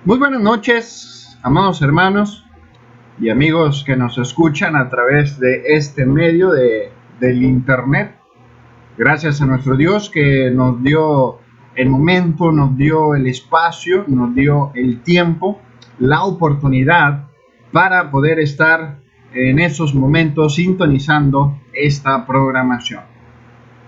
Muy buenas noches, amados hermanos y amigos que nos escuchan a través de este medio del internet. Gracias a nuestro Dios que nos dio el momento, nos dio el espacio, nos dio el tiempo, la oportunidad para poder estar en esos momentos sintonizando esta programación.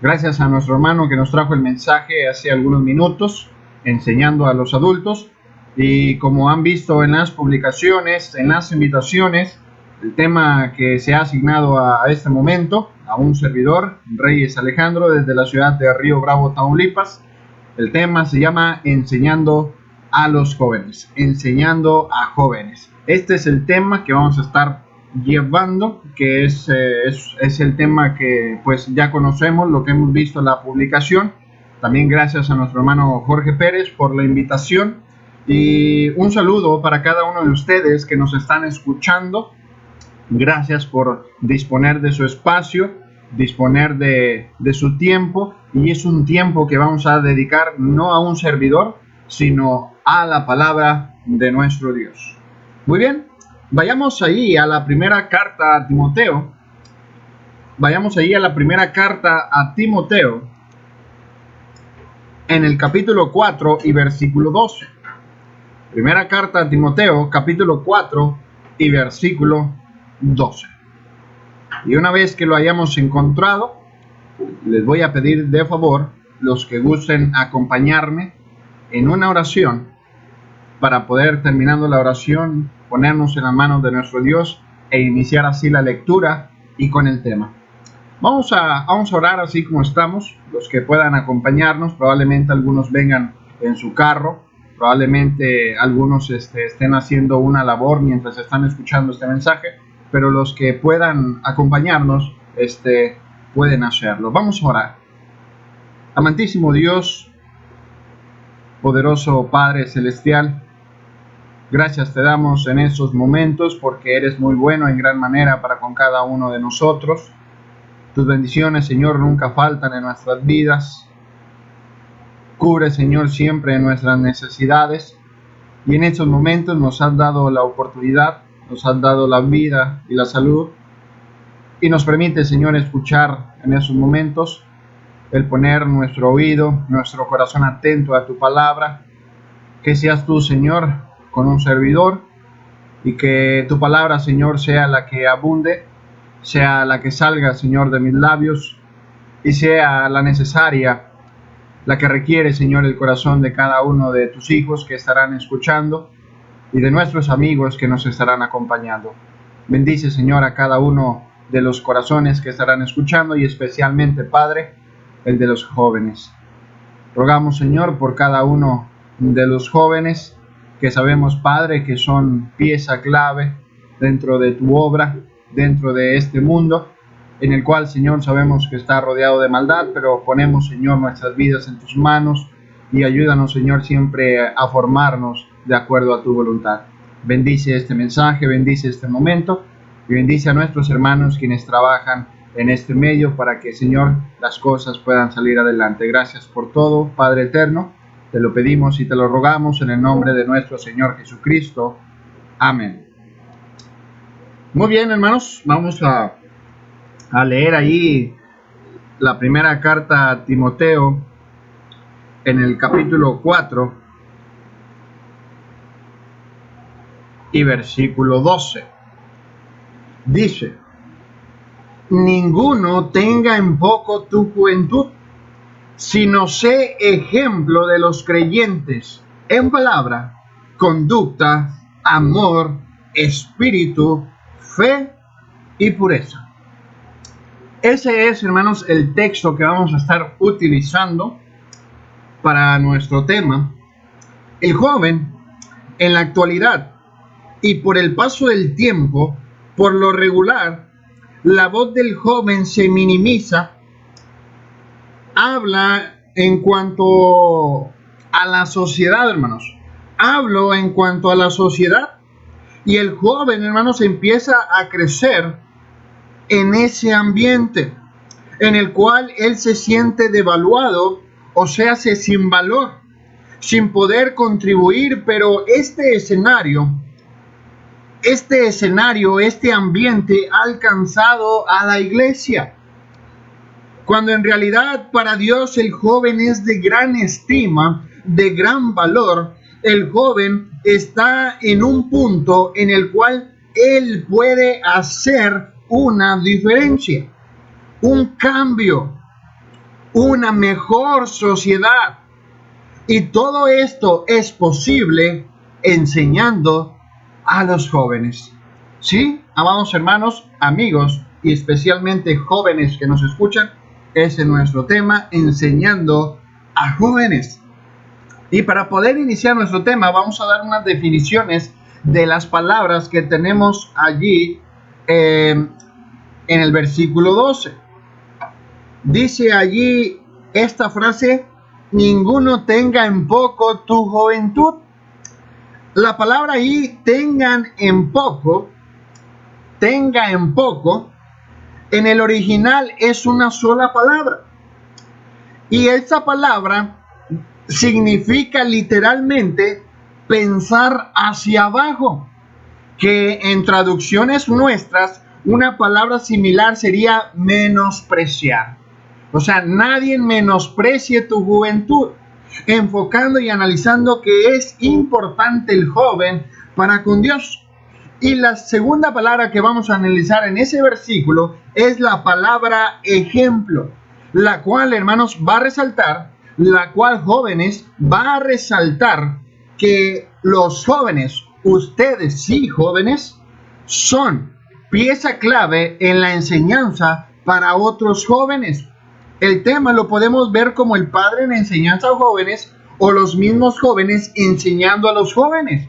Gracias a nuestro hermano que nos trajo el mensaje hace algunos minutos, enseñando a los adultos. Y como han visto en las publicaciones, en las invitaciones, el tema que se ha asignado a este momento, a un servidor, Reyes Alejandro, desde la ciudad de Río Bravo, Tamaulipas. El tema se llama Enseñando a los jóvenes, enseñando a jóvenes. Este es el tema que vamos a estar llevando, que es el tema que pues ya conocemos, lo que hemos visto en la publicación. También gracias a nuestro hermano Jorge Pérez por la invitación. Y un saludo para cada uno de ustedes que nos están escuchando. Gracias por disponer de su espacio, disponer de su tiempo. Y es un tiempo que vamos a dedicar no a un servidor, sino a la palabra de nuestro Dios. Muy bien, vayamos ahí a la primera carta a Timoteo. Vayamos ahí a la primera carta a Timoteo, en el capítulo 4 y versículo 12. Primera carta a Timoteo, capítulo 4 y versículo 12. Y una vez que lo hayamos encontrado, les voy a pedir de favor, los que gusten acompañarme en una oración, para poder, terminando la oración, ponernos en las manos de nuestro Dios e iniciar así la lectura y con el tema. Vamos a orar así como estamos, los que puedan acompañarnos. Probablemente algunos vengan en su carro. Probablemente algunos estén haciendo una labor mientras están escuchando este mensaje, pero los que puedan acompañarnos pueden hacerlo. Vamos a orar. Amantísimo Dios, poderoso Padre Celestial, gracias te damos en estos momentos porque eres muy bueno en gran manera para con cada uno de nosotros. Tus bendiciones, Señor, nunca faltan en nuestras vidas. Cubre, Señor, siempre nuestras necesidades, y en estos momentos nos has dado la oportunidad, nos has dado la vida y la salud, y nos permite, Señor, escuchar en esos momentos, el poner nuestro oído, nuestro corazón atento a tu palabra. Que seas tú, Señor, con un servidor, y que tu palabra, Señor, sea la que abunde, sea la que salga, Señor, de mis labios, y sea la necesaria, la que requiere, Señor, el corazón de cada uno de tus hijos que estarán escuchando y de nuestros amigos que nos estarán acompañando. Bendice, Señor, a cada uno de los corazones que estarán escuchando y especialmente, Padre, el de los jóvenes. Rogamos, Señor, por cada uno de los jóvenes que sabemos, Padre, que son pieza clave dentro de tu obra, dentro de este mundo, en el cual, Señor, sabemos que está rodeado de maldad, pero ponemos, Señor, nuestras vidas en tus manos y ayúdanos, Señor, siempre a formarnos de acuerdo a tu voluntad. Bendice este mensaje, bendice este momento y bendice a nuestros hermanos quienes trabajan en este medio para que, Señor, las cosas puedan salir adelante. Gracias por todo, Padre eterno, te lo pedimos y te lo rogamos en el nombre de nuestro Señor Jesucristo. Amén. Muy bien, hermanos, vamos a leer ahí la primera carta a Timoteo en el capítulo 4 y versículo 12. Dice: ninguno tenga en poco tu juventud, sino sé ejemplo de los creyentes en palabra, conducta, amor, espíritu, fe y pureza. Ese es, hermanos, el texto que vamos a estar utilizando para nuestro tema. El joven, en la actualidad y por el paso del tiempo, por lo regular, la voz del joven se minimiza. Habla en cuanto a la sociedad, hermanos. Hablo en cuanto a la sociedad. Y el joven, hermanos, empieza a crecer en ese ambiente en el cual él se siente devaluado, o sea, sin valor. sin poder contribuir, pero este ambiente ha alcanzado a la iglesia, cuando en realidad para Dios el joven es de gran estima, de gran valor. El joven está en un punto en el cual él puede hacer una diferencia, un cambio, una mejor sociedad. Y todo esto es posible enseñando a los jóvenes. ¿Sí? Amados hermanos, amigos y especialmente jóvenes que nos escuchan, ese es nuestro tema, enseñando a jóvenes. Y para poder iniciar nuestro tema, vamos a dar unas definiciones de las palabras que tenemos allí en el versículo 12. Dice allí esta frase: ninguno tenga en poco tu juventud. La palabra ahí, tenga en poco, en el original es una sola palabra. Y esta palabra significa literalmente pensar hacia abajo, que en traducciones nuestras una palabra similar sería menospreciar. O sea, nadie menosprecie tu juventud, enfocando y analizando que es importante el joven para con Dios. Y la segunda palabra que vamos a analizar en ese versículo es la palabra ejemplo, la cual, hermanos, jóvenes, va a resaltar que los jóvenes, ustedes sí jóvenes, son pieza clave en la enseñanza para otros jóvenes. El tema lo podemos ver como el padre en enseñanza a jóvenes o los mismos jóvenes enseñando a los jóvenes.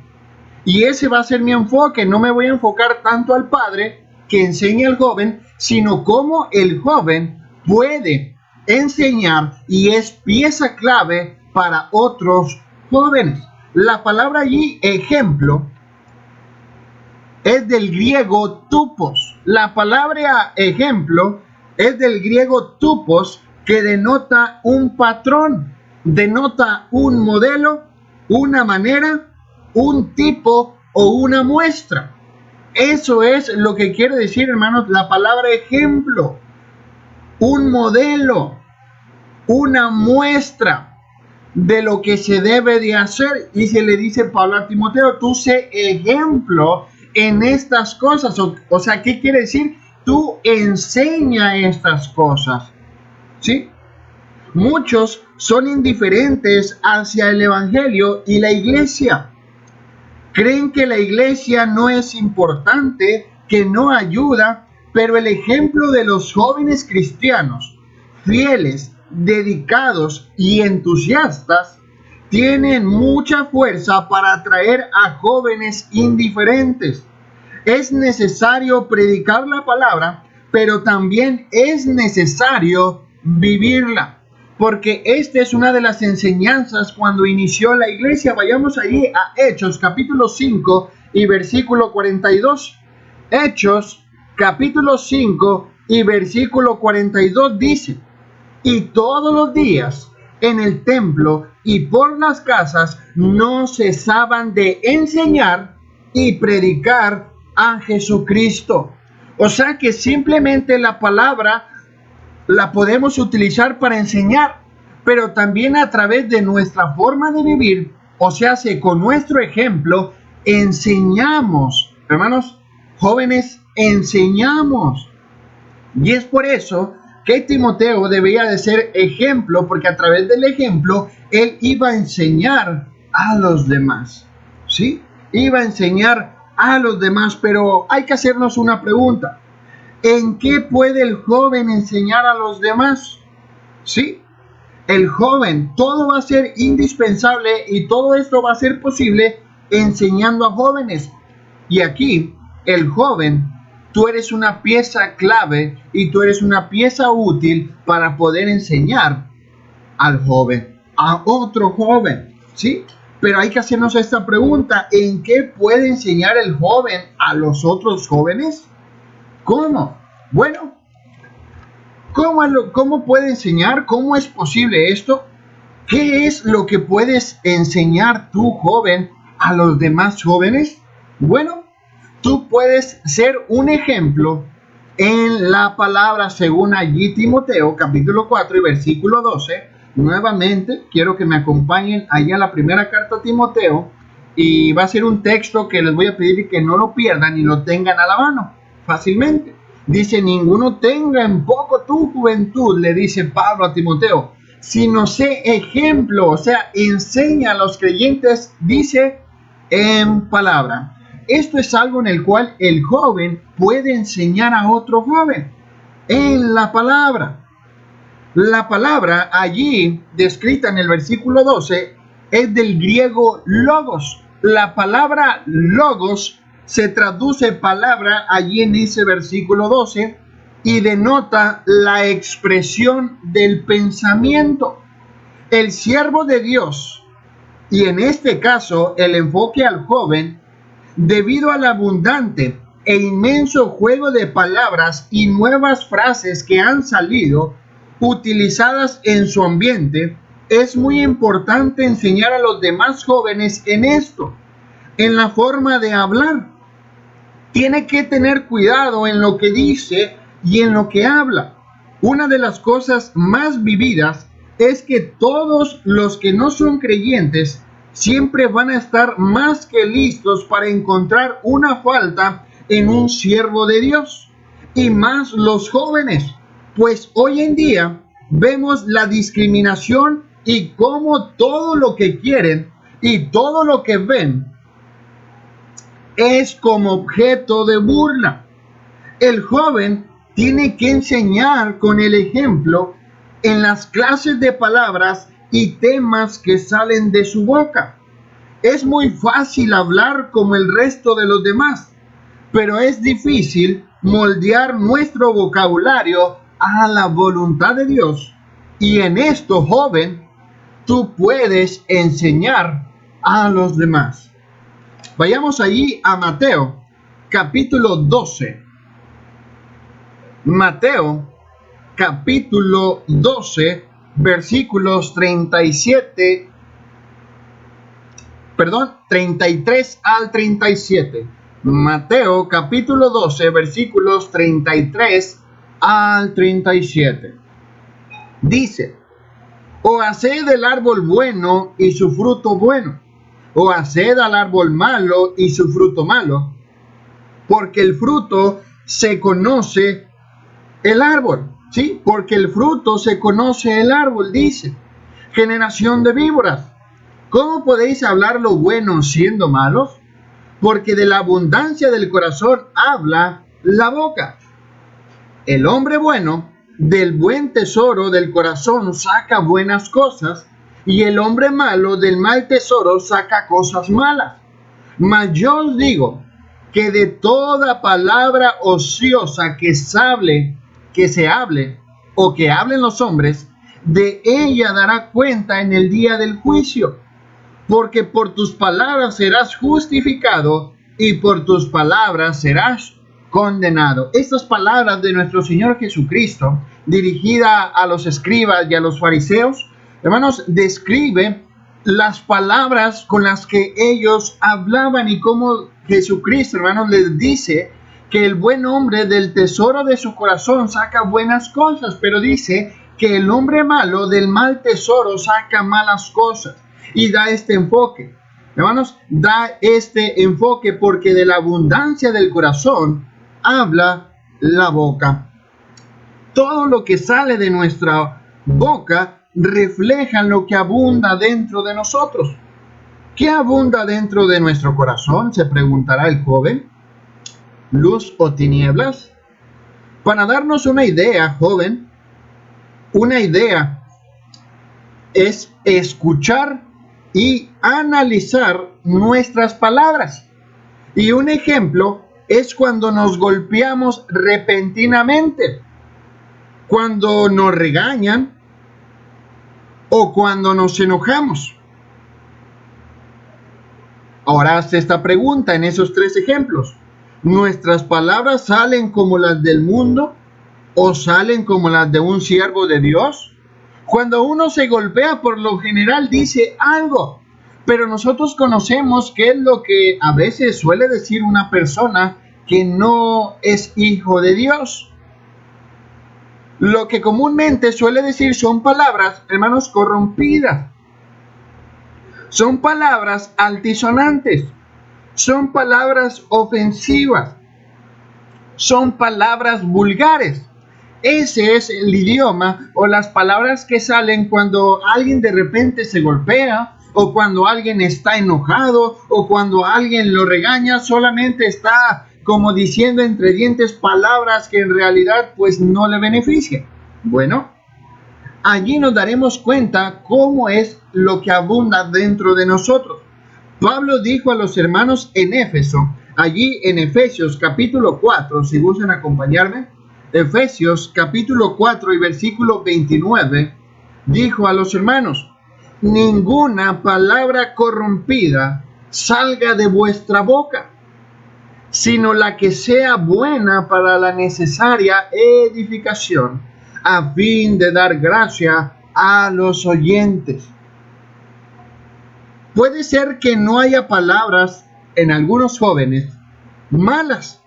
Y ese va a ser mi enfoque. No me voy a enfocar tanto al padre que enseña al joven, sino cómo el joven puede enseñar y es pieza clave para otros jóvenes. La palabra allí, ejemplo, es del griego tupos. La palabra ejemplo es del griego tupos, que denota un patrón, denota un modelo, una manera, un tipo o una muestra. Eso es lo que quiere decir, hermanos, la palabra ejemplo. Un modelo, una muestra de lo que se debe de hacer. Y se le dice Pablo a Timoteo: tú sé ejemplo en estas cosas. O sea, ¿qué quiere decir? Tú enseña estas cosas. ¿Sí? Muchos son indiferentes hacia el evangelio y la iglesia. Creen que la iglesia no es importante, que no ayuda, pero el ejemplo de los jóvenes cristianos, fieles, dedicados y entusiastas, tienen mucha fuerza para atraer a jóvenes indiferentes. Es necesario predicar la palabra, pero también es necesario vivirla, porque esta es una de las enseñanzas cuando inició la iglesia. Vayamos allí a Hechos capítulo 5 y versículo 42. Hechos capítulo 5 y versículo 42 dice: y todos los días en el templo y por las casas no cesaban de enseñar y predicar a Jesucristo. O sea que simplemente la palabra la podemos utilizar para enseñar, pero también a través de nuestra forma de vivir, o sea, con nuestro ejemplo, enseñamos. Hermanos, jóvenes, enseñamos. Y es por eso que Timoteo debía de ser ejemplo, porque a través del ejemplo, él iba a enseñar a los demás. ¿Sí? Iba a enseñar a los demás, pero hay que hacernos una pregunta. ¿En qué puede el joven enseñar a los demás? Sí, el joven, todo va a ser indispensable y todo esto va a ser posible enseñando a jóvenes. Y aquí, el joven, tú eres una pieza clave y tú eres una pieza útil para poder enseñar al joven, a otro joven, ¿sí? Pero hay que hacernos esta pregunta: ¿en qué puede enseñar el joven a los otros jóvenes? ¿Cómo? Bueno, ¿cómo puede enseñar? ¿Cómo es posible esto? ¿Qué es lo que puedes enseñar tú, joven, a los demás jóvenes? Bueno, tú puedes ser un ejemplo en la palabra según allí Timoteo, capítulo 4 y versículo 12. Nuevamente, quiero que me acompañen allá a la primera carta a Timoteo, y va a ser un texto que les voy a pedir que no lo pierdan y lo tengan a la mano fácilmente. Dice: ninguno tenga en poco tu juventud, le dice Pablo a Timoteo, sino sé ejemplo, o sea, enseña a los creyentes, dice, en palabra. Esto es algo en el cual el joven puede enseñar a otro joven, en la palabra. La palabra allí descrita en el versículo 12 es del griego logos. La palabra logos se traduce palabra allí en ese versículo 12 y denota la expresión del pensamiento. El siervo de Dios, y en este caso el enfoque al joven, debido al abundante e inmenso juego de palabras y nuevas frases que han salido utilizadas en su ambiente, es muy importante enseñar a los demás jóvenes en esto, en la forma de hablar. Tiene que tener cuidado en lo que dice y en lo que habla. Una de las cosas más vividas es que todos los que no son creyentes siempre van a estar más que listos para encontrar una falta en un siervo de Dios, y más los jóvenes, pues hoy en día vemos la discriminación y cómo todo lo que quieren y todo lo que ven es como objeto de burla. El joven tiene que enseñar con el ejemplo en las clases de palabras y temas que salen de su boca. Es muy fácil hablar como el resto de los demás, pero es difícil moldear nuestro vocabulario a la voluntad de Dios. Y en esto, joven, tú puedes enseñar a los demás. Vayamos allí a Mateo, capítulo 12. Mateo, capítulo 12, versículos 33 al 37. Mateo, capítulo 12, versículos 33 al 37. Dice: o haced el árbol bueno y su fruto bueno, o haced al árbol malo y su fruto malo, porque el fruto se conoce el árbol, ¿sí? Porque el fruto se conoce el árbol, dice. Generación de víboras, ¿cómo podéis hablar lo bueno siendo malos? Porque de la abundancia del corazón habla la boca. El hombre bueno del buen tesoro del corazón saca buenas cosas, y el hombre malo del mal tesoro saca cosas malas. Mas yo os digo que de toda palabra ociosa que se hable o que hablen los hombres, de ella dará cuenta en el día del juicio. Porque por tus palabras serás justificado y por tus palabras serás condenado. Estas palabras de nuestro Señor Jesucristo, dirigida a los escribas y a los fariseos, hermanos, describe las palabras con las que ellos hablaban y cómo Jesucristo, hermanos, les dice que el buen hombre del tesoro de su corazón saca buenas cosas, pero dice que el hombre malo del mal tesoro saca malas cosas. Y da este enfoque, hermanos, da este enfoque porque de la abundancia del corazón habla la boca. Todo lo que sale de nuestra boca refleja lo que abunda dentro de nosotros. ¿Qué abunda dentro de nuestro corazón?, se preguntará el joven. ¿Luz o tinieblas? Para darnos una idea, joven, una idea es escuchar y analizar nuestras palabras. Y un ejemplo es cuando nos golpeamos repentinamente, cuando nos regañan o cuando nos enojamos. Ahora hazte esta pregunta en esos tres ejemplos. ¿Nuestras palabras salen como las del mundo o salen como las de un siervo de Dios? Cuando uno se golpea, por lo general dice algo, pero nosotros conocemos qué es lo que a veces suele decir una persona que no es hijo de Dios. Lo que comúnmente suele decir son palabras, hermanos, corrompidas. Son palabras altisonantes. Son palabras ofensivas. Son palabras vulgares. Ese es el idioma o las palabras que salen cuando alguien de repente se golpea, o cuando alguien está enojado, o cuando alguien lo regaña. Solamente está como diciendo entre dientes palabras que en realidad pues no le benefician. Bueno, allí nos daremos cuenta cómo es lo que abunda dentro de nosotros. Pablo dijo a los hermanos en Éfeso, allí en Efesios capítulo 4, si gustan acompañarme, Efesios capítulo 4 y versículo 29, dijo a los hermanos: ninguna palabra corrompida salga de vuestra boca, sino la que sea buena para la necesaria edificación, a fin de dar gracia a los oyentes. Puede ser que no haya palabras en algunos jóvenes malas,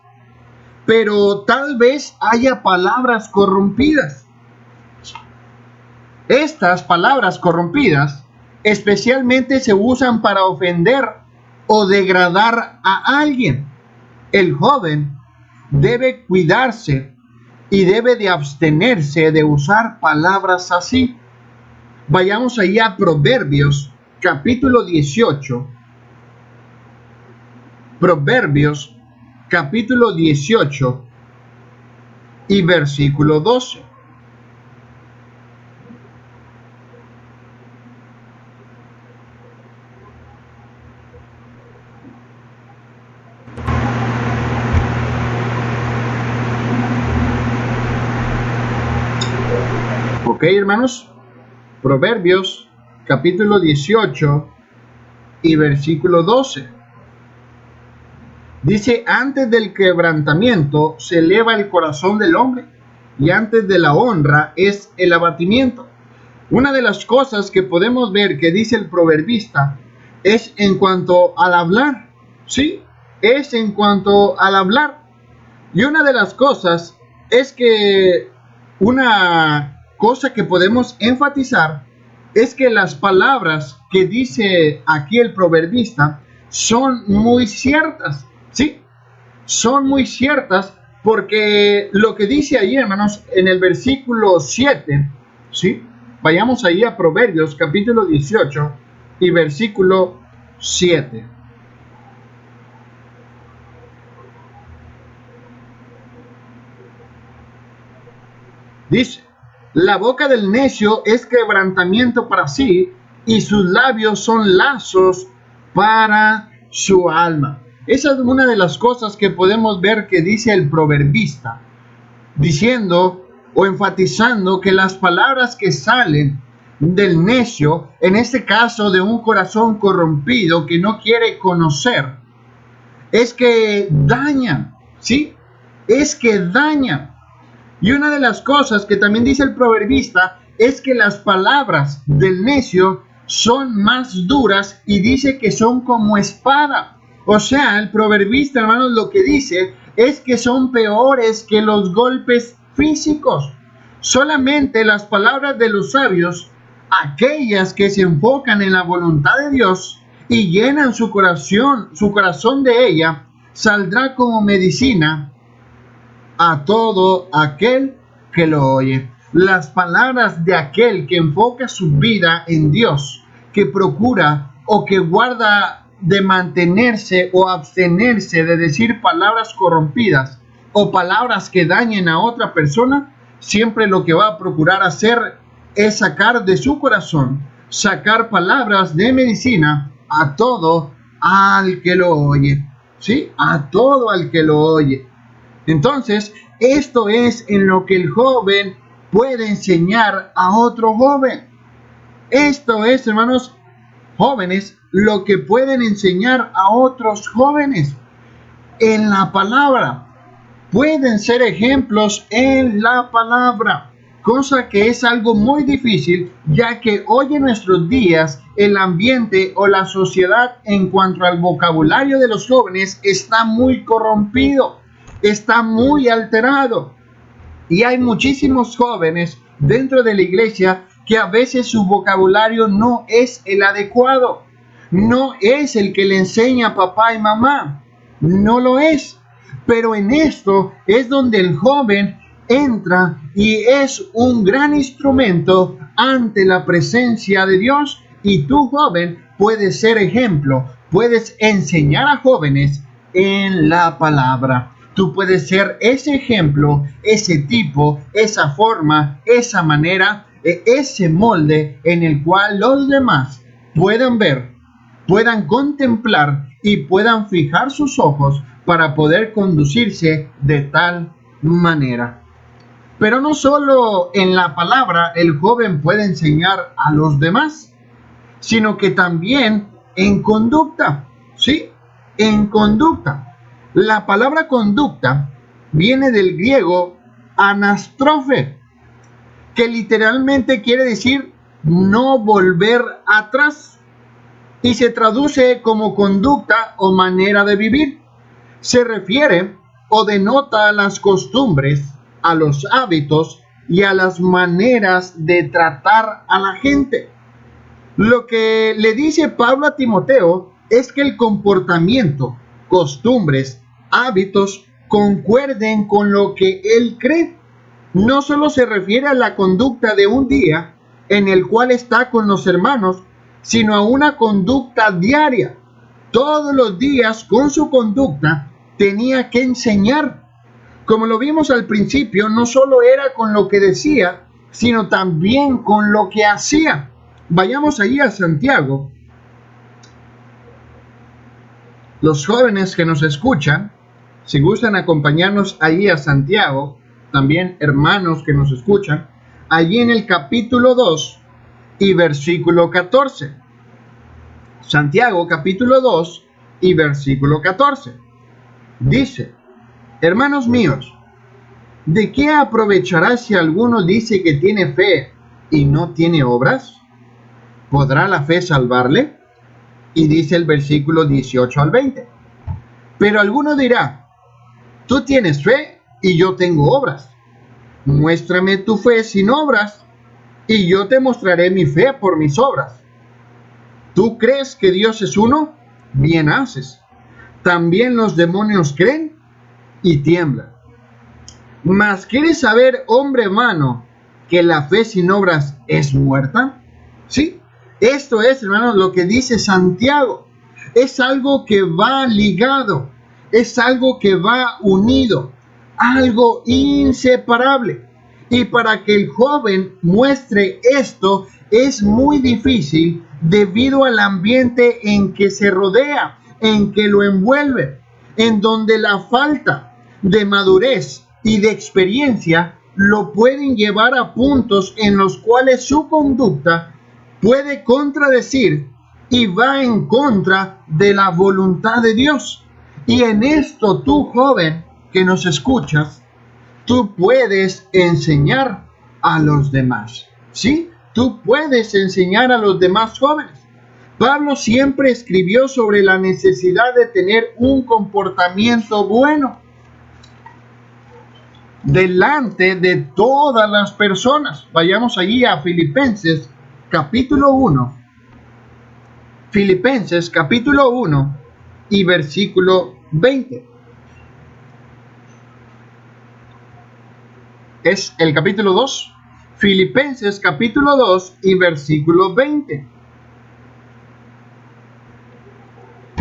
pero tal vez haya palabras corrompidas. Estas palabras corrompidas especialmente se usan para ofender o degradar a alguien. El joven debe cuidarse y debe de abstenerse de usar palabras así. Vayamos ahí a Proverbios capítulo 18. Proverbios capítulo 18 y versículo 12. Ok, hermanos, Proverbios capítulo 18 y versículo 12. Dice: antes del quebrantamiento se eleva el corazón del hombre, y antes de la honra es el abatimiento. Una de las cosas que podemos ver que dice el proverbista es en cuanto al hablar, ¿sí? Es en cuanto al hablar. Y una de las cosas es que una cosa que podemos enfatizar es que las palabras que dice aquí el proverbista son muy ciertas, ¿sí? Son muy ciertas, porque lo que dice ahí, hermanos, en el versículo 7, ¿sí? Vayamos ahí a Proverbios capítulo 18 y versículo 7. Dice: la boca del necio es quebrantamiento para sí, y sus labios son lazos para su alma. Esa es una de las cosas que podemos ver que dice el proverbista, diciendo o enfatizando que las palabras que salen del necio, en este caso de un corazón corrompido que no quiere conocer, es que dañan, ¿sí? Es que dañan. Y una de las cosas que también dice el proverbista es que las palabras del necio son más duras, y dice que son como espada. O sea, el proverbista, hermanos, lo que dice es que son peores que los golpes físicos. Solamente las palabras de los sabios, aquellas que se enfocan en la voluntad de Dios y llenan su corazón de ella, saldrá como medicina a todo aquel que lo oye. Las palabras de aquel que enfoca su vida en Dios, que procura o que guarda de mantenerse o abstenerse de decir palabras corrompidas o palabras que dañen a otra persona, siempre lo que va a procurar hacer es sacar de su corazón, sacar palabras de medicina a todo al que lo oye, ¿sí? A todo al que lo oye. Entonces, esto es en lo que el joven puede enseñar a otro joven. Esto es, hermanos jóvenes, lo que pueden enseñar a otros jóvenes en la palabra. Pueden ser ejemplos en la palabra. cosa que es algo muy difícil, ya que hoy en nuestros días el ambiente o la sociedad en cuanto al vocabulario de los jóvenes está muy corrompido, está muy alterado. Y hay muchísimos jóvenes dentro de la iglesia que a veces su vocabulario no es el adecuado, no es el que le enseña papá y mamá, no lo es. Pero en esto es donde el joven entra y es un gran instrumento ante la presencia de Dios, y tú, joven, puedes ser ejemplo, puedes enseñar a jóvenes en la palabra. Tú puedes ser ese ejemplo, ese tipo, esa forma, esa manera, ese molde en el cual los demás puedan ver, puedan contemplar y puedan fijar sus ojos para poder conducirse de tal manera. Pero no solo en la palabra el joven puede enseñar a los demás, sino que también en conducta, ¿sí? En conducta. La palabra conducta viene del griego anastrofe, que literalmente quiere decir no volver atrás, y se traduce como conducta o manera de vivir. Se refiere o denota a las costumbres, a los hábitos y a las maneras de tratar a la gente. Lo que le dice Pablo a Timoteo es que el comportamiento, costumbres, hábitos concuerden con lo que él cree. No solo se refiere a la conducta de un día en el cual está con los hermanos, sino a una conducta diaria. Todos los días con su conducta tenía que enseñar. Como lo vimos al principio, no solo era con lo que decía, sino también con lo que hacía. Vayamos allí a Santiago. Los jóvenes que nos escuchan, si gustan acompañarnos allí a Santiago, también hermanos que nos escuchan, allí en el capítulo 2 y versículo 14. Santiago capítulo 2 y versículo 14. Dice: hermanos míos, ¿de qué aprovechará si alguno dice que tiene fe y no tiene obras? ¿Podrá la fe salvarle? Y dice el versículo 18 al 20. Pero alguno dirá: tú tienes fe y yo tengo obras. Muéstrame tu fe sin obras, y yo te mostraré mi fe por mis obras. ¿Tú crees que Dios es uno? Bien haces. También los demonios creen y tiemblan. Mas ¿quieres saber, hombre vano, que la fe sin obras es muerta? Sí, esto es, hermanos, lo que dice Santiago. Es algo que va ligado, es algo que va unido, algo inseparable. Y para que el joven muestre esto es muy difícil debido al ambiente en que se rodea, en que lo envuelve, en donde la falta de madurez y de experiencia lo pueden llevar a puntos en los cuales su conducta puede contradecir y va en contra de la voluntad de Dios. Y en esto tú, joven que nos escuchas, tú puedes enseñar a los demás, ¿sí? Tú puedes enseñar a los demás jóvenes. Pablo siempre escribió sobre la necesidad de tener un comportamiento bueno delante de todas las personas. Vayamos allí a Filipenses capítulo 1. Filipenses capítulo 1 y versículo 20. Es el capítulo 2. Filipenses capítulo 2 y versículo 20.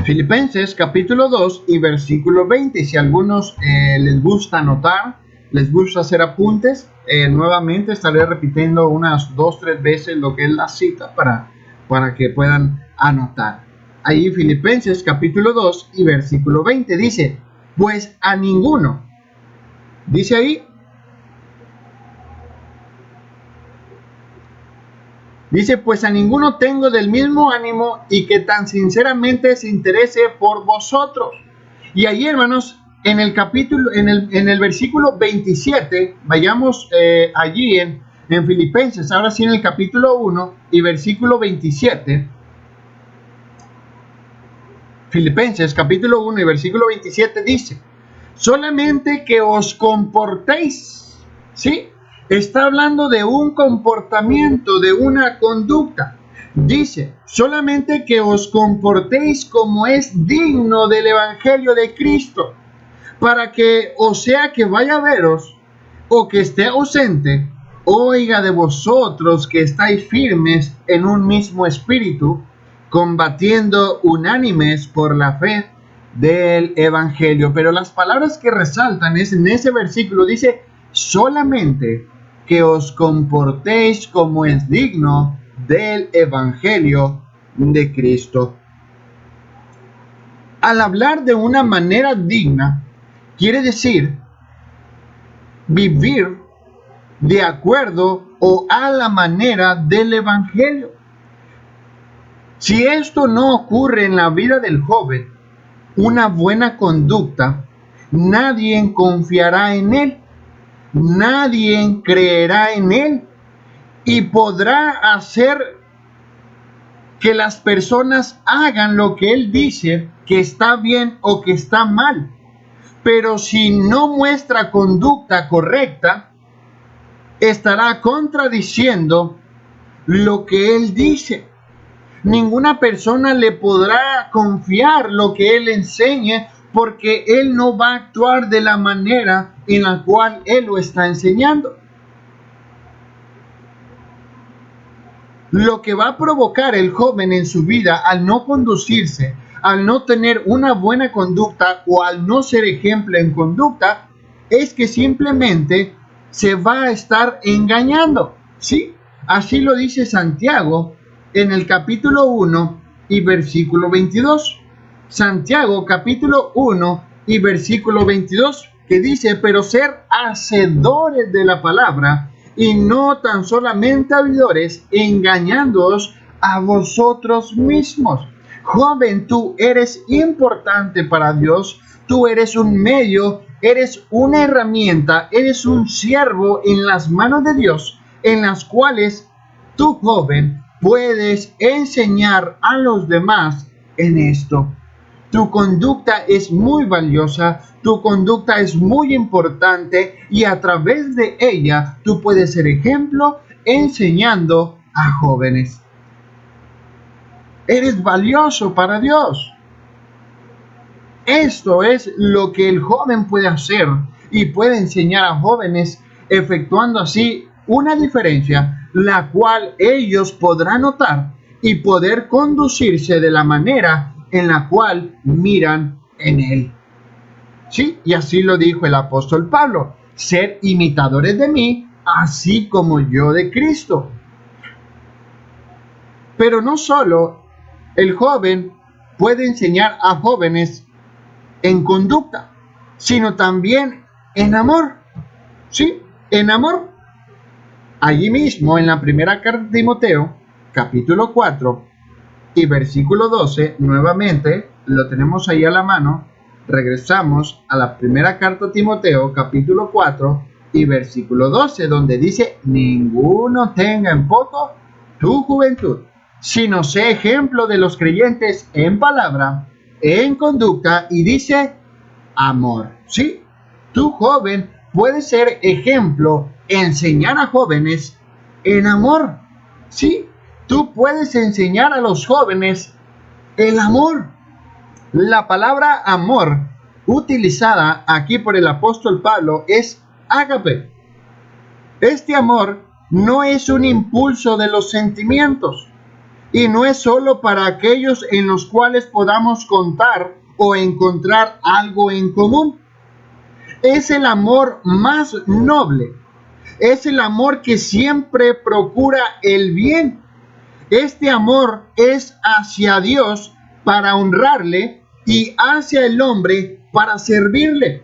Filipenses capítulo 2 y versículo 20. Si a algunos les gusta anotar, les gusta hacer apuntes, nuevamente estaré repitiendo unas 2-3 veces lo que es la cita para que puedan anotar. Ahí Filipenses capítulo 2 y versículo 20 dice: pues a ninguno, dice ahí, dice, pues a ninguno tengo del mismo ánimo y que tan sinceramente se interese por vosotros. Y ahí, hermanos, en el capítulo, en el versículo 27, vayamos allí En Filipenses, ahora sí en el capítulo 1 y versículo 27. Filipenses capítulo 1 y versículo 27 dice: solamente que os comportéis, ¿sí? Está hablando de un comportamiento, de una conducta. Dice, solamente que os comportéis como es digno del Evangelio de Cristo, para que, o sea que vaya a veros, o que esté ausente, oiga de vosotros que estáis firmes en un mismo espíritu, combatiendo unánimes por la fe del Evangelio. Pero las palabras que resaltan es en ese versículo, dice, solamente que os comportéis como es digno del Evangelio de Cristo. Al hablar de una manera digna, quiere decir vivir de acuerdo o a la manera del Evangelio. Si esto no ocurre en la vida del joven, una buena conducta, nadie confiará en él, nadie creerá en él y podrá hacer que las personas hagan lo que él dice que está bien o que está mal. Pero si no muestra conducta correcta, estará contradiciendo lo que él dice. Ninguna persona le podrá confiar lo que él enseñe porque él no va a actuar de la manera en la cual él lo está enseñando. Lo que va a provocar el joven en su vida al no conducirse, al no tener una buena conducta o al no ser ejemplo en conducta, es que simplemente se va a estar engañando, ¿sí? Así lo dice Santiago en el capítulo 1 y versículo 22. Santiago capítulo 1 y versículo 22, que dice, pero ser hacedores de la palabra y no tan solamente oidores, engañándoos a vosotros mismos. Joven, tú eres importante para Dios, tú eres un medio, eres una herramienta, eres un siervo en las manos de Dios, en las cuales tú, joven, puedes enseñar a los demás en esto. Tu conducta es muy valiosa, tu conducta es muy importante y a través de ella tú puedes ser ejemplo enseñando a jóvenes. Eres valioso para Dios. Esto es lo que el joven puede hacer y puede enseñar a jóvenes, efectuando así una diferencia, la cual ellos podrán notar y poder conducirse de la manera en la cual miran en él. Sí, y así lo dijo el apóstol Pablo, ser imitadores de mí, así como yo de Cristo. Pero no solo el joven puede enseñar a jóvenes en conducta, sino también en amor. Sí, en amor. Allí mismo en la primera carta de Timoteo, capítulo 4 y versículo 12, nuevamente lo tenemos ahí a la mano. Regresamos a la primera carta a Timoteo, capítulo 4 y versículo 12, donde dice, ninguno tenga en poco tu juventud, sino sé ejemplo de los creyentes en palabra, en conducta y dice, amor. Sí, tú joven puedes ser ejemplo, enseñar a jóvenes en amor. Sí, tú puedes enseñar a los jóvenes el amor. La palabra amor utilizada aquí por el apóstol Pablo es ágape. Este amor no es un impulso de los sentimientos y no es solo para aquellos en los cuales podamos contar o encontrar algo en común. Es el amor más noble. Es el amor que siempre procura el bien. Este amor es hacia Dios para honrarle y hacia el hombre para servirle.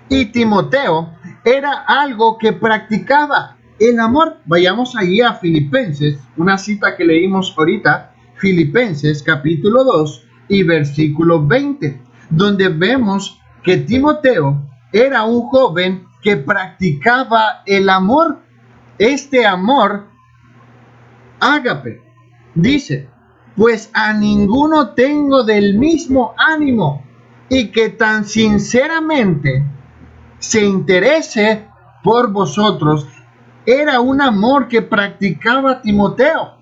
Y Timoteo era algo que practicaba el amor. Vayamos allí a Filipenses, una cita que leímos ahorita, Filipenses capítulo 2 y versículo 20, donde vemos que Timoteo era un joven que practicaba el amor. Este amor, ágape, dice, pues a ninguno tengo del mismo ánimo, y que tan sinceramente se interese por vosotros. Era un amor que practicaba Timoteo.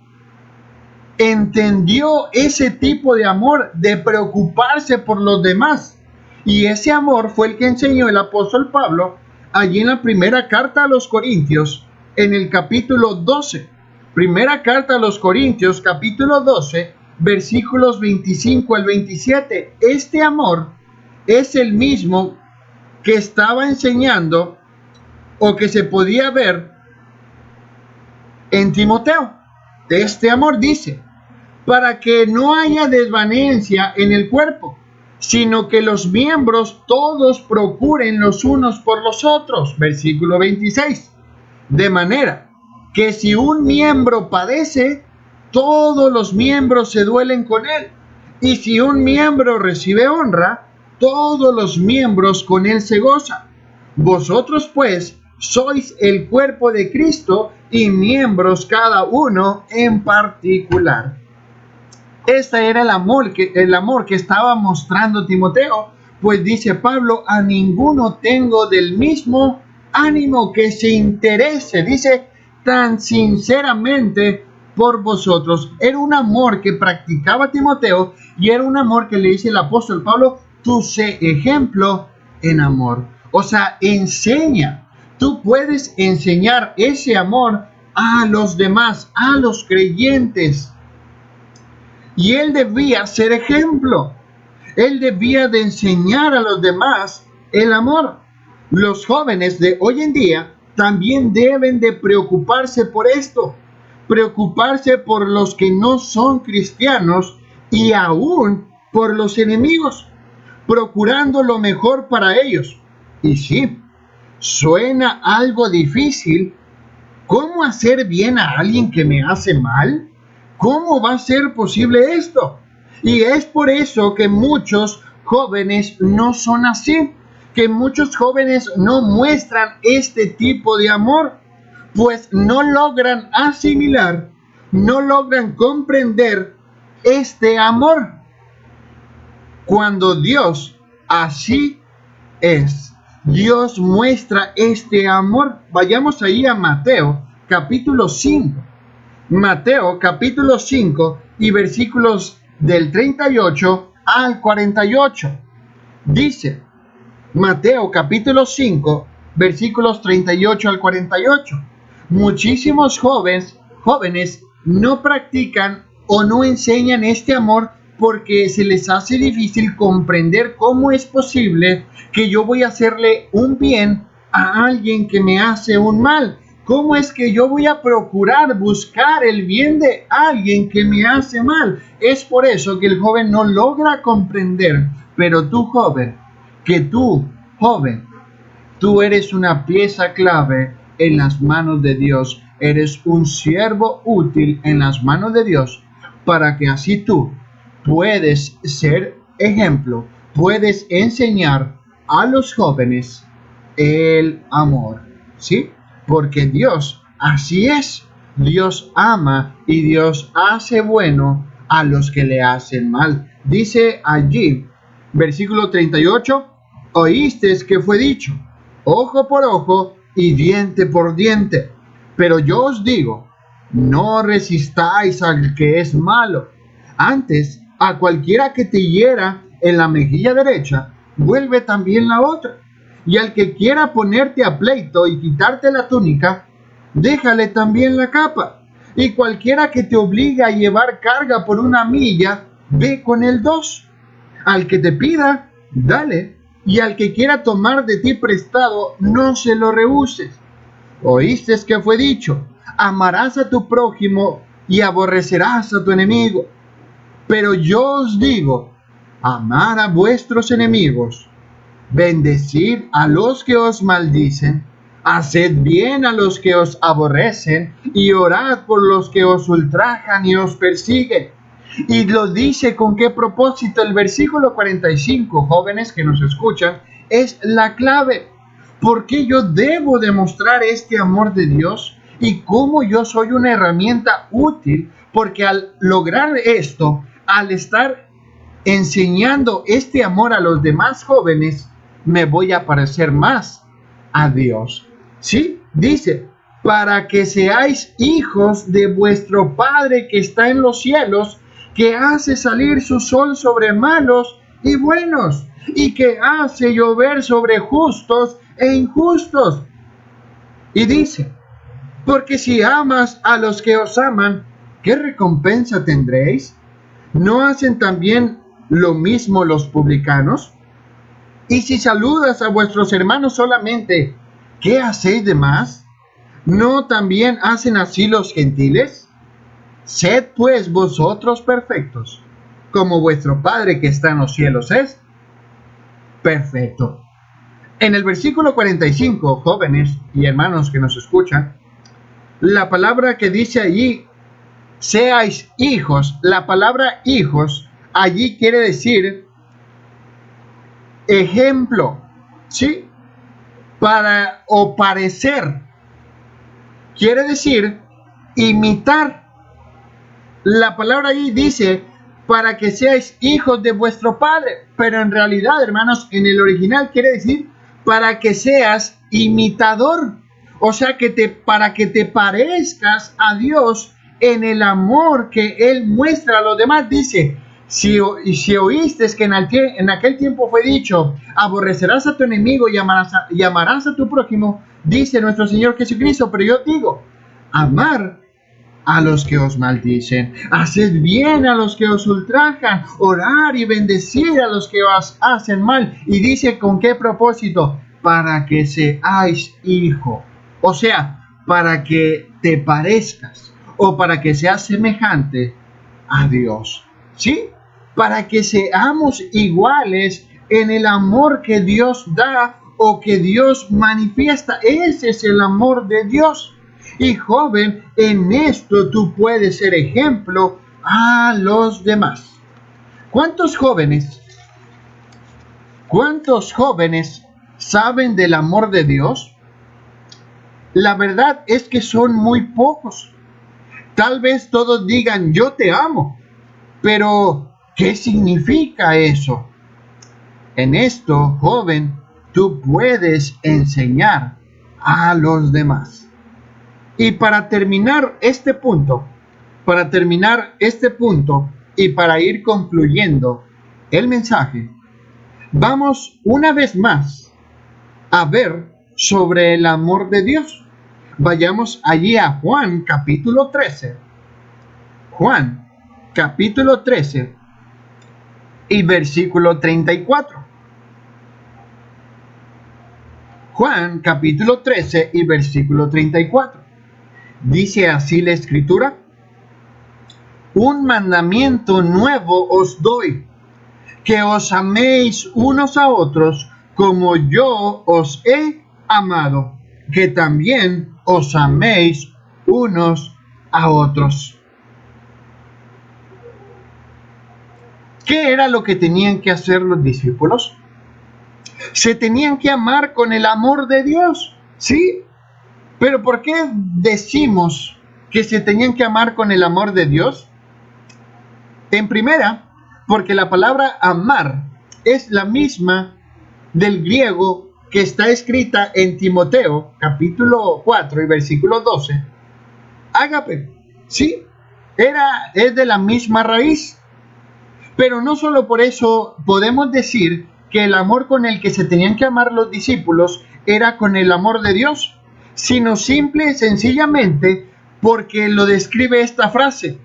Entendió ese tipo de amor, de preocuparse por los demás. Y ese amor fue el que enseñó el apóstol Pablo allí en la primera carta a los Corintios, en el capítulo 12. Primera carta a los Corintios, capítulo 12, versículos 25 al 27. Este amor es el mismo que estaba enseñando o que se podía ver en Timoteo. Este amor dice, para que no haya desvanencia en el cuerpo, sino que los miembros todos procuren los unos por los otros. Versículo 26. De manera que si un miembro padece, todos los miembros se duelen con él. Y si un miembro recibe honra, todos los miembros con él se gozan. Vosotros pues sois el cuerpo de Cristo y miembros cada uno en particular. Este era el amor que estaba mostrando Timoteo, pues dice Pablo, a ninguno tengo del mismo ánimo, que se interese, dice, tan sinceramente por vosotros. Era un amor que practicaba Timoteo y era un amor que le dice el apóstol Pablo, tú sé ejemplo en amor. O sea, enseña. Tú puedes enseñar ese amor a los demás, a los creyentes. Y él debía ser ejemplo. Él debía de enseñar a los demás el amor. Los jóvenes de hoy en día también deben de preocuparse por esto. Preocuparse por los que no son cristianos y aún por los enemigos, procurando lo mejor para ellos. Y sí, suena algo difícil. ¿Cómo hacer bien a alguien que me hace mal? ¿Cómo va a ser posible esto? Y es por eso que muchos jóvenes no son así, que muchos jóvenes no muestran este tipo de amor, pues no logran asimilar, no logran comprender este amor, cuando Dios así es. Dios muestra este amor. Vayamos ahí a Mateo, capítulo 5. Mateo capítulo 5 y versículos del 38 al 48. Dice, Mateo capítulo 5, versículos 38 al 48. Muchísimos jóvenes no practican o no enseñan este amor porque se les hace difícil comprender cómo es posible que yo voy a hacerle un bien a alguien que me hace un mal. ¿Cómo es que yo voy a procurar buscar el bien de alguien que me hace mal? Es por eso que el joven no logra comprender. Pero tú, joven, tú eres una pieza clave en las manos de Dios. Eres un siervo útil en las manos de Dios para que así tú puedes ser ejemplo, puedes enseñar a los jóvenes el amor, ¿sí? Porque Dios así es. Dios ama y Dios hace bueno a los que le hacen mal. Dice allí, versículo 38, oísteis que fue dicho, ojo por ojo y diente por diente. Pero yo os digo, no resistáis al que es malo. Antes, a cualquiera que te hiera en la mejilla derecha, vuelve también la otra. Y al que quiera ponerte a pleito y quitarte la túnica, déjale también la capa. Y cualquiera que te obligue a llevar carga por 1 milla, ve con él 2. Al que te pida, dale. Y al que quiera tomar de ti prestado, no se lo rehuses. Oíste que fue dicho, amarás a tu prójimo y aborrecerás a tu enemigo. Pero yo os digo, amad a vuestros enemigos, bendecid a los que os maldicen, haced bien a los que os aborrecen y orad por los que os ultrajan y os persiguen. Y lo dice con qué propósito. El versículo 45, jóvenes que nos escuchan, es la clave. ¿Por qué yo debo demostrar este amor de Dios? y cómo yo soy una herramienta útil, porque al lograr esto, al estar enseñando este amor a los demás jóvenes, me voy a parecer más a Dios. ¿Sí? Dice, para que seáis hijos de vuestro Padre que está en los cielos, que hace salir su sol sobre malos y buenos, y que hace llover sobre justos e injustos. Y dice, porque si amas a los que os aman, ¿qué recompensa tendréis? ¿No hacen también lo mismo los publicanos? Y si saludas a vuestros hermanos solamente, ¿qué hacéis de más? ¿No también hacen así los gentiles? Sed pues vosotros perfectos, como vuestro Padre que está en los cielos es perfecto. En el versículo 45, jóvenes y hermanos que nos escuchan, la palabra que dice allí, seáis hijos, la palabra hijos allí quiere decir ejemplo, ¿sí? Para o parecer, quiere decir imitar. La palabra allí dice para que seáis hijos de vuestro Padre, pero en realidad, hermanos, en el original quiere decir para que seas imitador, o sea, para que te parezcas a Dios en el amor que Él muestra a los demás. Dice, si oíste que en aquel tiempo fue dicho, aborrecerás a tu enemigo y amarás a tu prójimo, dice nuestro Señor Jesucristo, pero yo digo, amar a los que os maldicen, haced bien a los que os ultrajan, orar y bendecir a los que os hacen mal. Y dice, ¿con qué propósito? Para que seáis hijo, o sea, para que te parezcas o para que seas semejante a Dios, ¿sí? Para que seamos iguales en el amor que Dios da o que Dios manifiesta. Ese es el amor de Dios. Y joven, en esto tú puedes ser ejemplo a los demás. ¿Cuántos jóvenes saben del amor de Dios? La verdad es que son muy pocos. Tal vez todos digan, yo te amo, pero ¿qué significa eso? En esto, joven, tú puedes enseñar a los demás. Y para terminar este punto y para ir concluyendo el mensaje, vamos una vez más a ver sobre el amor de Dios. Vayamos allí a Juan capítulo 13. Juan capítulo 13 y versículo 34. Juan capítulo 13 y versículo 34. Dice así la Escritura: un mandamiento nuevo os doy, que os améis unos a otros como yo os he amado, que también os améis unos a otros. ¿Qué era lo que tenían que hacer los discípulos? Se tenían que amar con el amor de Dios, ¿sí? Pero ¿por qué decimos que se tenían que amar con el amor de Dios? En primera, porque la palabra amar es la misma del griego que está escrita en Timoteo, capítulo 4 y versículo 12. Ágape, ¿sí? Es de la misma raíz. Pero no solo por eso podemos decir que el amor con el que se tenían que amar los discípulos era con el amor de Dios, sino simple y sencillamente porque lo describe esta frase: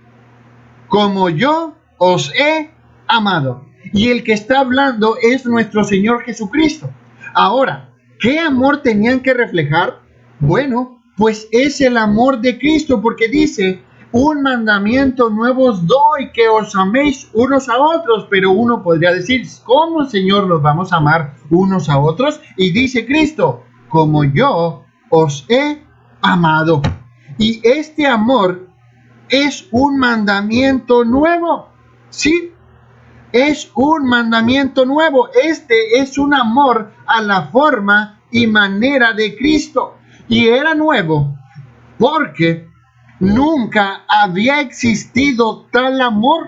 como yo os he amado. Y el que está hablando es nuestro Señor Jesucristo. Ahora, ¿qué amor tenían que reflejar? Bueno, pues es el amor de Cristo, porque dice, un mandamiento nuevo os doy, que os améis unos a otros. Pero uno podría decir, ¿cómo, Señor, nos vamos a amar unos a otros? Y dice Cristo, como yo os he amado. Y este amor es un mandamiento nuevo, ¿sí? Es un mandamiento nuevo. Este es un amor a la forma y manera de Cristo. Y era nuevo porque nunca había existido tal amor,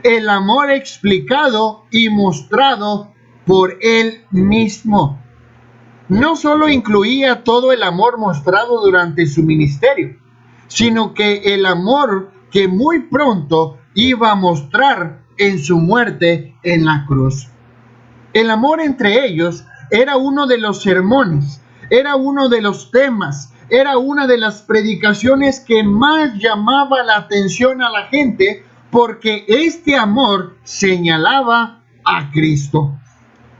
el amor explicado y mostrado por Él mismo. No solo incluía todo el amor mostrado durante su ministerio, sino que el amor que muy pronto iba a mostrar en su muerte en la cruz. El amor entre ellos era uno de los sermones, era uno de los temas, era una de las predicaciones que más llamaba la atención a la gente, porque este amor señalaba a Cristo.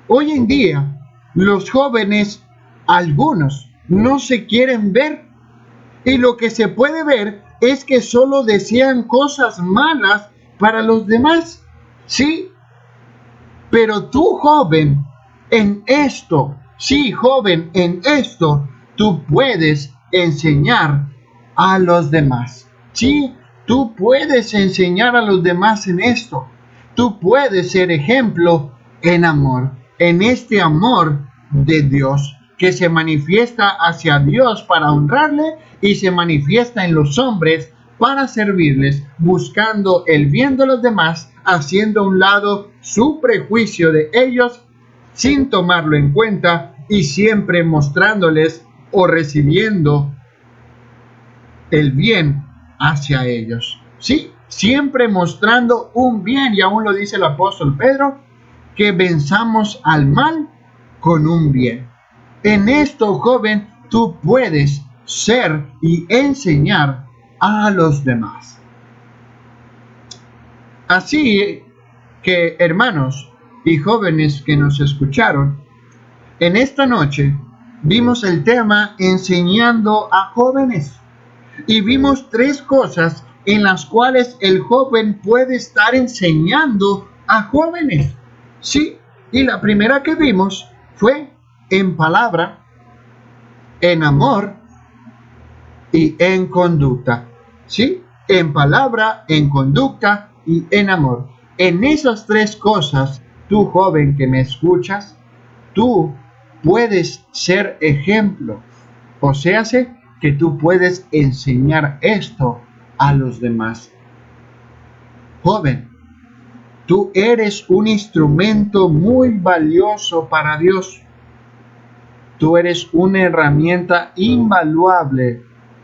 Hoy en día, los jóvenes, algunos, no se quieren ver, y lo que se puede ver es que solo desean cosas malas para los demás. Sí, pero tú, joven, en esto, sí, joven, en esto, tú puedes enseñar a los demás. Sí, tú puedes enseñar a los demás en esto. Tú puedes ser ejemplo en amor, en este amor de Dios, que se manifiesta hacia Dios para honrarle y se manifiesta en los hombres para servirles, buscando el bien de los demás, haciendo a un lado su prejuicio de ellos sin tomarlo en cuenta y siempre mostrándoles o recibiendo el bien hacia ellos. Sí, siempre mostrando un bien, y aún lo dice el apóstol Pedro, que venzamos al mal con un bien. En esto, joven, tú puedes ser y enseñar a los demás. Así que, hermanos y jóvenes que nos escucharon, en esta noche vimos el tema enseñando a jóvenes y vimos 3 cosas en las cuales el joven puede estar enseñando a jóvenes. Sí, y la primera que vimos fue en palabra, en amor y en conducta. ¿Sí? En palabra, en conducta y en amor. En esas 3 cosas, tú, joven que me escuchas, tú puedes ser ejemplo. O sea, que tú puedes enseñar esto a los demás. Joven, tú eres un instrumento muy valioso para Dios. Tú eres una herramienta invaluable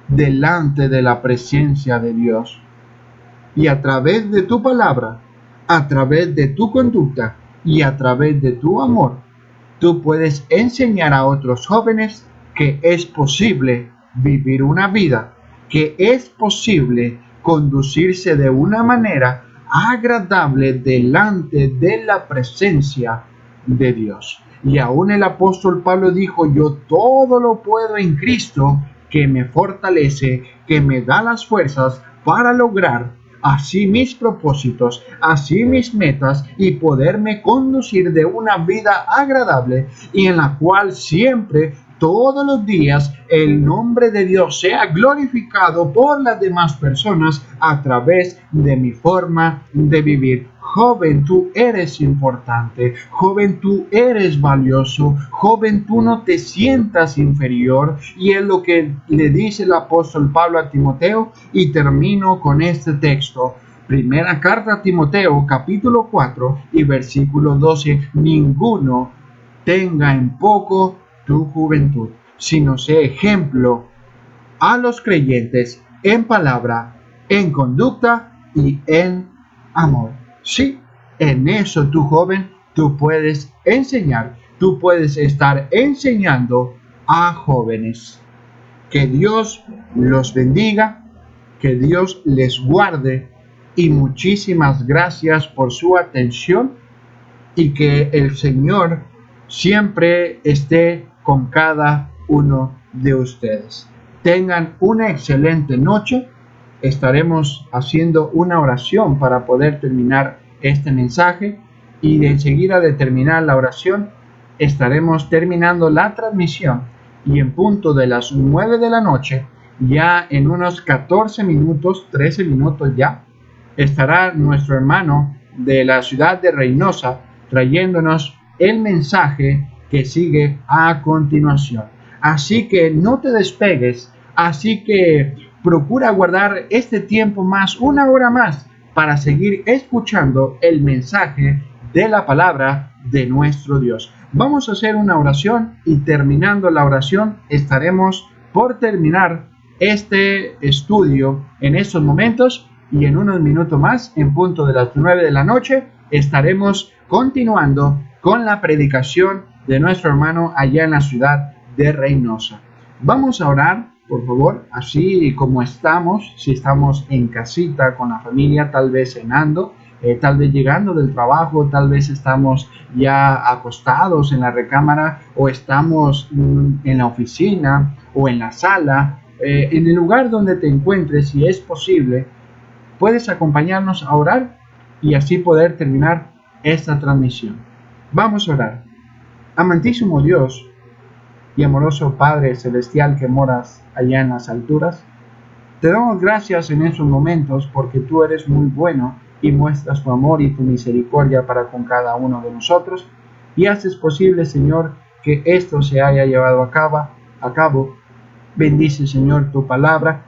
delante de la presencia de Dios. Y a través de tu palabra, a través de tu conducta y a través de tu amor, tú puedes enseñar a otros jóvenes que es posible vivir una vida, que es posible conducirse de una manera agradable delante de la presencia de Dios. Y aún el apóstol Pablo dijo: yo todo lo puedo en Cristo que me fortalece, que me da las fuerzas para lograr así mis propósitos, así mis metas, y poderme conducir de una vida agradable y en la cual siempre, todos los días, el nombre de Dios sea glorificado por las demás personas a través de mi forma de vivir. Joven, tú eres importante. Joven, tú eres valioso. Joven, tú no te sientas inferior. Y es lo que le dice el apóstol Pablo a Timoteo. Y termino con este texto. Primera carta a Timoteo, capítulo 4 y versículo 12. Ninguno tenga en poco tu juventud, sino sé ejemplo a los creyentes en palabra, en conducta y en amor. Sí, en eso tú, joven, tú puedes enseñar, tú puedes estar enseñando a jóvenes. Que Dios los bendiga, que Dios les guarde y muchísimas gracias por su atención y que el Señor siempre esté con cada uno de ustedes. Tengan una excelente noche. Estaremos haciendo una oración para poder terminar este mensaje y enseguida de terminar la oración estaremos terminando la transmisión y en punto de las 9 de la noche, ya en unos 14 minutos, 13 minutos ya, estará nuestro hermano de la ciudad de Reynosa trayéndonos el mensaje que sigue a continuación. Así que no te despegues Así que procura guardar este tiempo más, una hora más, para seguir escuchando el mensaje de la palabra de nuestro Dios. Vamos a hacer una oración y terminando la oración estaremos por terminar este estudio en estos momentos y en unos minutos más, en punto de las 9 de la noche, estaremos continuando con la predicación de nuestro hermano allá en la ciudad de Reynosa. Vamos a orar, por favor, así como estamos, si estamos en casita con la familia, tal vez cenando, tal vez llegando del trabajo, tal vez estamos ya acostados en la recámara o estamos en la oficina o en la sala, en el lugar donde te encuentres, si es posible, puedes acompañarnos a orar y así poder terminar esta transmisión. Vamos a orar. Amantísimo Dios y amoroso Padre Celestial que moras allá en las alturas, te damos gracias en estos momentos porque tú eres muy bueno y muestras tu amor y tu misericordia para con cada uno de nosotros y haces posible, Señor, que esto se haya llevado a cabo. Bendice, Señor, tu palabra.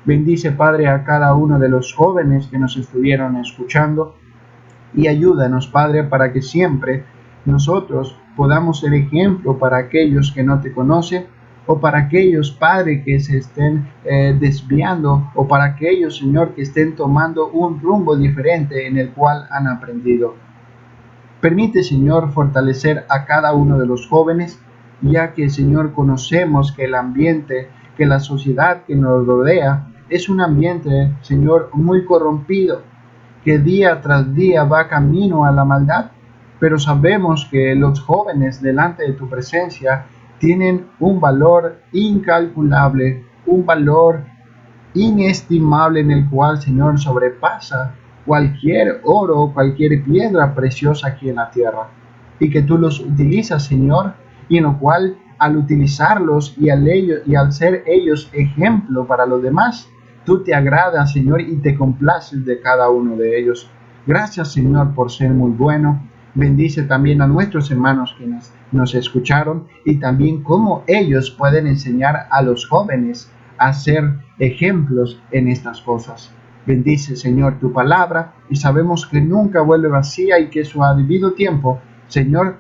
Bendice, Padre, a cada uno de los jóvenes que nos estuvieron escuchando y ayúdanos, Padre, para que siempre nosotros podamos ser ejemplo para aquellos que no te conocen o para aquellos, Padre, que se estén desviando o para aquellos, Señor, que estén tomando un rumbo diferente en el cual han aprendido. Permite, Señor, fortalecer a cada uno de los jóvenes, ya que, Señor, conocemos que el ambiente, que la sociedad que nos rodea es un ambiente, Señor, muy corrompido, que día tras día va camino a la maldad, pero sabemos que los jóvenes delante de tu presencia tienen un valor incalculable, un valor inestimable en el cual, Señor, sobrepasa cualquier oro, cualquier piedra preciosa aquí en la tierra, y que tú los utilizas, Señor, y en lo cual al utilizarlos y al ser ellos ejemplo para los demás, tú te agradas, Señor, y te complaces de cada uno de ellos. Gracias, Señor, por ser muy bueno. Bendice también a nuestros hermanos que nos escucharon y también cómo ellos pueden enseñar a los jóvenes a ser ejemplos en estas cosas. Bendice, Señor, tu palabra y sabemos que nunca vuelve vacía y que su debido tiempo, Señor,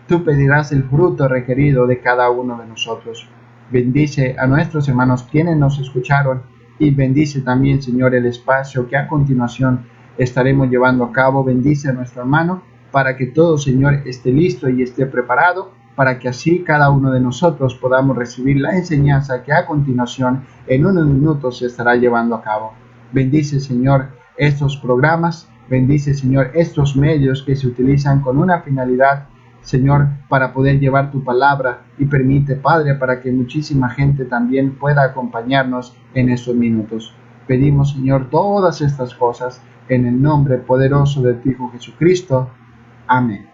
tú pedirás el fruto requerido de cada uno de nosotros. Bendice a nuestros hermanos quienes nos escucharon y bendice también, Señor, el espacio que a continuación estaremos llevando a cabo. Bendice a nuestro hermano para que todo, Señor, esté listo y esté preparado, para que así cada uno de nosotros podamos recibir la enseñanza que a continuación en unos minutos se estará llevando a cabo. Bendice, Señor, estos programas, bendice, Señor, estos medios que se utilizan con una finalidad, Señor, para poder llevar tu palabra y permite, Padre, para que muchísima gente también pueda acompañarnos en estos minutos. Pedimos, Señor, todas estas cosas en el nombre poderoso de tu Hijo Jesucristo. Amén.